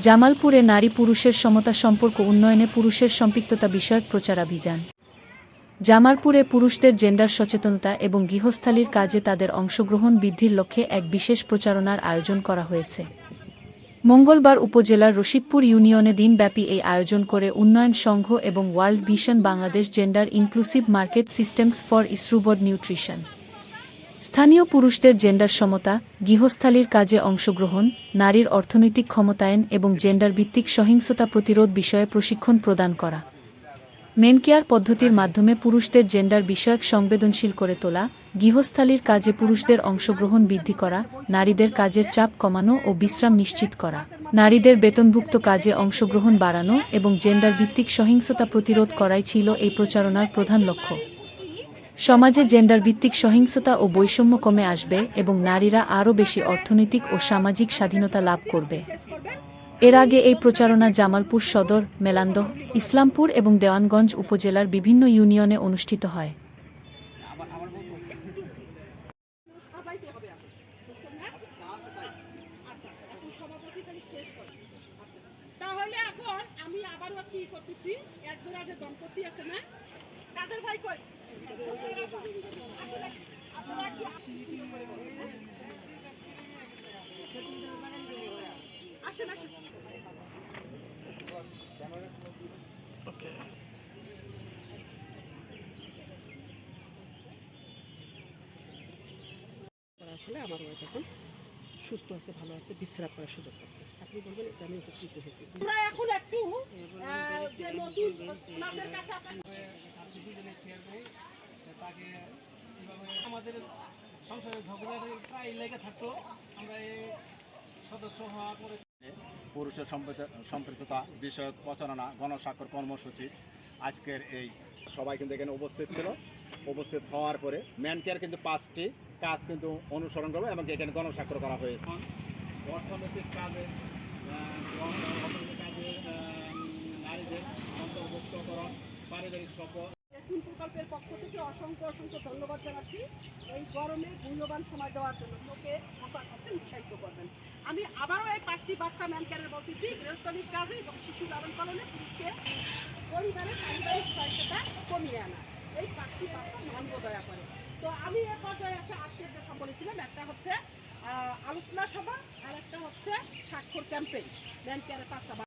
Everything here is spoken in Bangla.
জামালপুরে নারী পুরুষের সমতা সম্পর্ক উন্নয়নে পুরুষের সম্পৃক্ততা বিষয়ক প্রচারাভিযান। জামালপুরে পুরুষদের জেন্ডার সচেতনতা এবং গৃহস্থালির কাজে তাদের অংশগ্রহণ বৃদ্ধির লক্ষ্যে এক বিশেষ প্রচারণার আয়োজন করা হয়েছে। মঙ্গলবার উপজেলার রশিদপুর ইউনিয়নে দিনব্যাপী এই আয়োজন করে উন্নয়ন সংঘ এবং world vision Bangladesh gender inclusive market systems for ইসরুবড নিউট্রিশন। স্থানীয় পুরুষদের জেন্ডার সমতা, গৃহস্থালির কাজে অংশগ্রহণ, নারীর অর্থনৈতিক ক্ষমতায়ন এবং জেন্ডার ভিত্তিক সহিংসতা প্রতিরোধ বিষয়ে প্রশিক্ষণ প্রদান করা। মেনকেয়ার পদ্ধতির মাধ্যমে পুরুষদের জেন্ডার বিষয়ক সংবেদনশীল করে তোলা, গৃহস্থালির কাজে পুরুষদের অংশগ্রহণ বৃদ্ধি করা, নারীদের কাজের চাপ কমানো ও বিশ্রাম নিশ্চিত করা, নারীদের বেতনভুক্ত কাজে অংশগ্রহণ বাড়ানো এবং জেন্ডার ভিত্তিক সহিংসতা প্রতিরোধ করাই ছিল এই প্রচারণার প্রধান লক্ষ্য। সমাজে জেন্ডার ভিত্তিক সহিংসতা ও বৈষম্য কমে আসবে এবং নারীরা আরও বেশি অর্থনৈতিক ও সামাজিক স্বাধীনতা লাভ করবে। এর আগে এই প্রচারণা জামালপুর সদর, মেলান্দহ, ইসলামপুর এবং দেওয়ানগঞ্জ উপজেলার বিভিন্ন ইউনিয়নে অনুষ্ঠিত হয়। তাহলে এখন আমি আবারও কি করতেছি, একজোড়া যে দম্পতি আছে না, তাদের ভাই কই আসেন আসেন। আসলে আমার ওয়াইফ এখন সুস্থ আছে, ভালো আছে, বিশ্রাম করার সুযোগ পাচ্ছে। আপনি বলবেন এটা আমি উপকৃত হয়েছি। আমরা এখন একটু যে নতুন ওনাদের কাছে আমাদের সংসারে ঝগড়া প্রায় লেগে থাকতো। আমরা এই সদস্য হওয়া করে পুরুষের সম্পৃক্ততা বিষয়ক প্রচারণা গণস্বাক্ষর কর্মসূচি আজকের এই সবাই কিন্তু এখানে উপস্থিত ছিল। উপস্থিত হওয়ার পরে ম্যানকেয়ার কিন্তু 5টি কাজ কিন্তু অনুসরণ করবে এবং এখানে গণস্বাক্ষর করা হয়েছে। অর্থনৈতিক কাজে নারীদের অন্তর্ভুক্তকরণ, পারিবারিক সম্পদ প্রকল্পের পক্ষ থেকে অসংখ্য ধন্যবাদ জানাচ্ছি। এই গরমে মূল্যবান সময় দেওয়ার জন্য লোকে আশা করতে উৎসাহিত করবেন। আমি আবারও এই 5টি বার্তা ম্যানকেয়ারের বলতেছি। গৃহস্থালির কাজে এবং শিশু লালন পালনে পুরুষকে পরিবারের পারিবারিক সহায়তা কমিয়ে আনা, এই 5টি বার্তা মানব দয়া করে। তো আমি এ পর্যায়ে আছে আজকে যে বলেছিলাম, একটা হচ্ছে আলোচনা সভা আর একটা হচ্ছে স্বাক্ষর ক্যাম্পেইন ম্যানকেয়ারের 5টা।